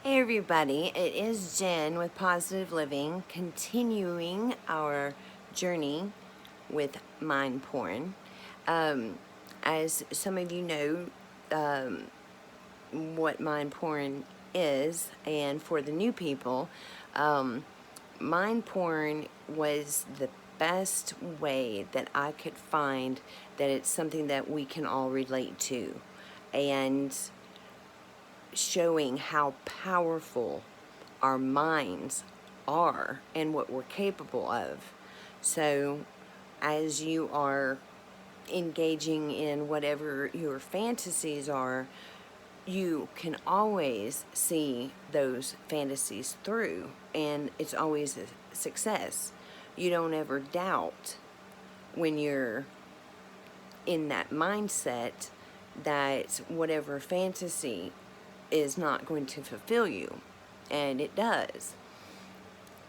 Hey everybody, it is Jen with Positive Living, continuing our journey with mind porn. As some of you know, what mind porn is, and for the new people, mind porn was the best way that I could find that it's something that we can all relate to, and showing how powerful our minds are and what we're capable of. So, as you are engaging in whatever your fantasies are, you can always see those fantasies through, and it's always a success. You don't ever doubt when you're in that mindset that whatever fantasy is not going to fulfill you, and it does.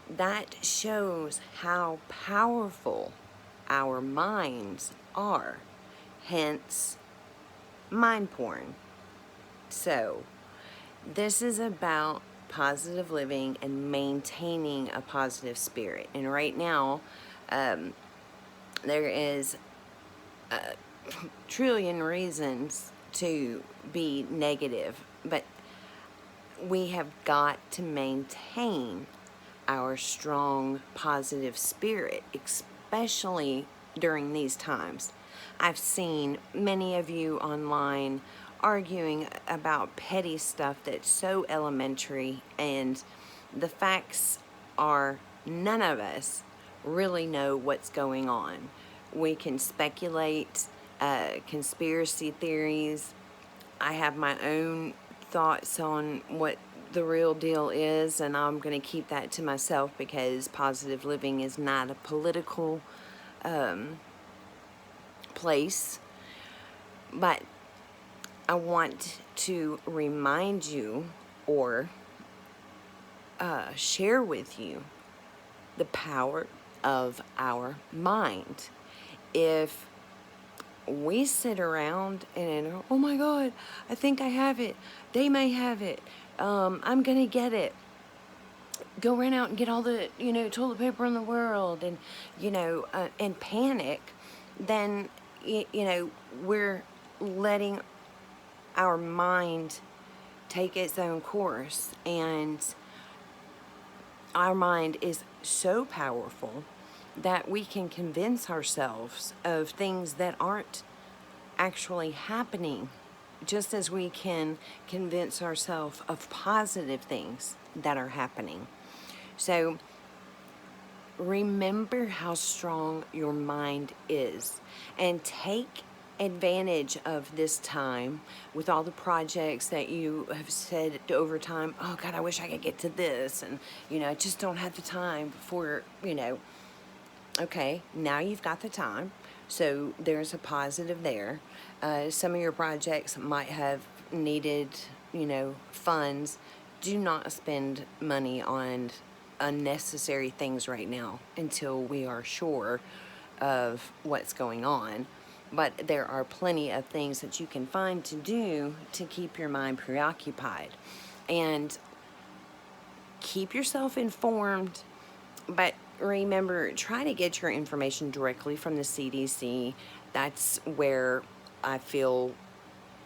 That shows how powerful our minds are, hence mind porn. So this is about positive living and maintaining a positive spirit, and right now there is a trillion reasons to be negative, but we have got to maintain our strong positive spirit, especially during these times. I've seen many of you online arguing about petty stuff that's so elementary, and the facts are none of us really know what's going on. We can speculate, conspiracy theories. I have my own thoughts on what the real deal is, and I'm going to keep that to myself because positive living is not a political place. But I want to remind you or share with you the power of our mind. If we sit around and, oh my God, I think I have it. They may have it. I'm going to get it. Go run out and get all the, toilet paper in the world, and, and panic, then, we're letting our mind take its own course. And our mind is so powerful that we can convince ourselves of things that aren't actually happening, just as we can convince ourselves of positive things that are happening. So remember how strong your mind is, and take advantage of this time with all the projects that you have said over time, oh God, I wish I could get to this, and I just don't have the time for, okay, now you've got the time, so there's a positive there. Some of your projects might have needed, funds. Do not spend money on unnecessary things right now until we are sure of what's going on. But there are plenty of things that you can find to do to keep your mind preoccupied. And keep yourself informed, but remember, try to get your information directly from the CDC. That's where I feel,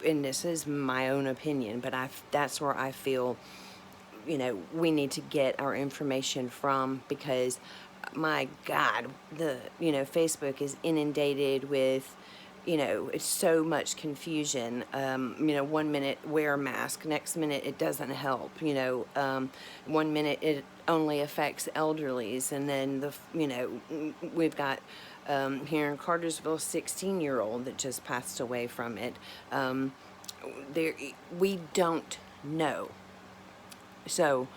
and this is my own opinion, but that's where I feel, we need to get our information from, because my God, Facebook is inundated with, it's so much confusion. 1 minute wear a mask, next minute it doesn't help. 1 minute it only affects elderlies, and then we've got here in Cartersville, 16-year-old that just passed away from it. We don't know. So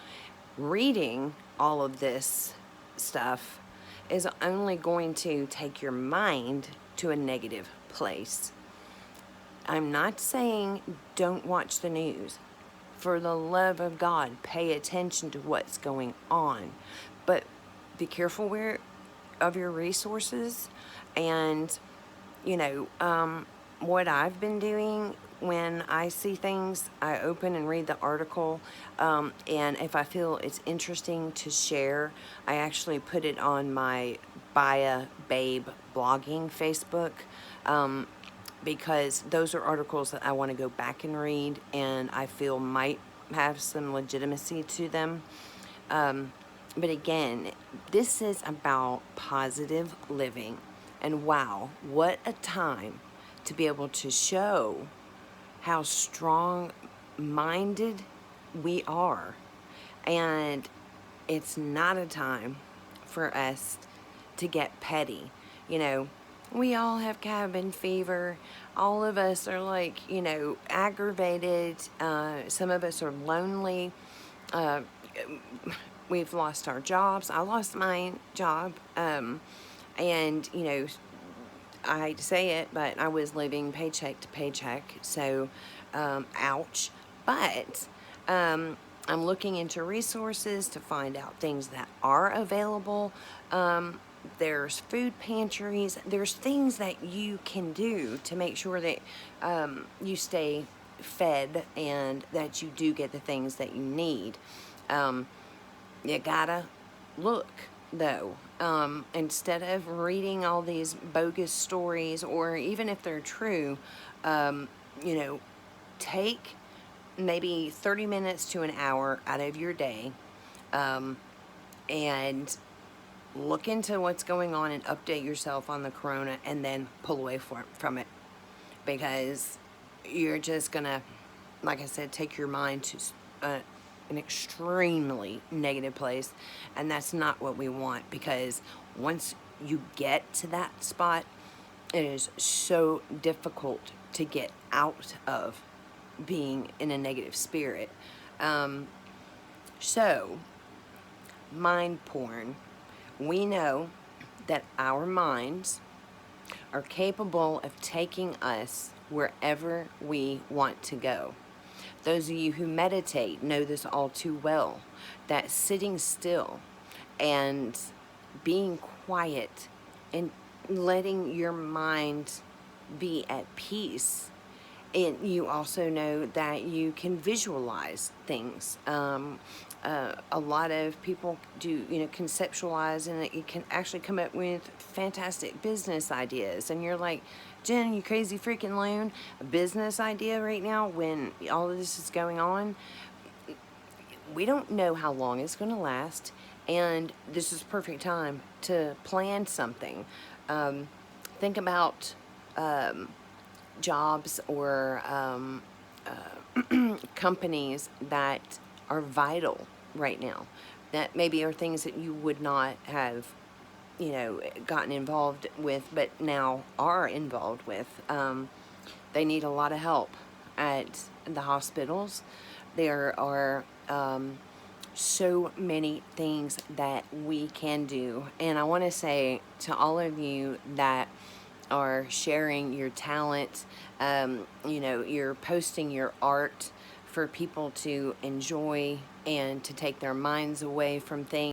reading all of this stuff is only going to take your mind to a negative place. I'm not saying don't watch the news. For the love of God, pay attention to what's going on. But be careful of your resources. And, what I've been doing when I see things, I open and read the article, and if I feel it's interesting to share, I actually put it on my Baya Babe blogging Facebook, because those are articles that I want to go back and read, and I feel might have some legitimacy to them. But again, this is about positive living. And wow, what a time to be able to show how strong minded we are. And it's not a time for us to get petty. You know, we all have cabin fever. All of us are like, aggravated. Some of us are lonely. Uh, we've lost our jobs. I lost my job. And, I hate to say it, but I was living paycheck to paycheck. So, ouch. But I'm looking into resources to find out things that are available. There's food pantries. There's things that you can do to make sure that you stay fed and that you do get the things that you need. You gotta look, though. Instead of reading all these bogus stories, or even if they're true, you know, take maybe 30 minutes to an hour out of your day, and look into what's going on and update yourself on the corona, and then pull away from it, because you're just gonna, like I said, take your mind to an extremely negative place, and that's not what we want, because once you get to that spot, it is so difficult to get out of being in a negative spirit. So, mind porn. We know that our minds are capable of taking us wherever we want to go. Those of you who meditate know this all too well, that sitting still and being quiet and letting your mind be at peace. And you also know that you can visualize things. A lot of people do, conceptualize, and you can actually come up with fantastic business ideas. And you're like, Jen, you crazy freaking loon, a business idea right now when all of this is going on? We don't know how long it's going to last, and this is perfect time to plan something. Think about jobs or companies that are vital right now, that maybe are things that you would not have gotten involved with, but now are involved with. They need a lot of help at the hospitals. There are so many things that we can do. And I want to say to all of you that are sharing your talent, you're posting your art for people to enjoy and to take their minds away from things.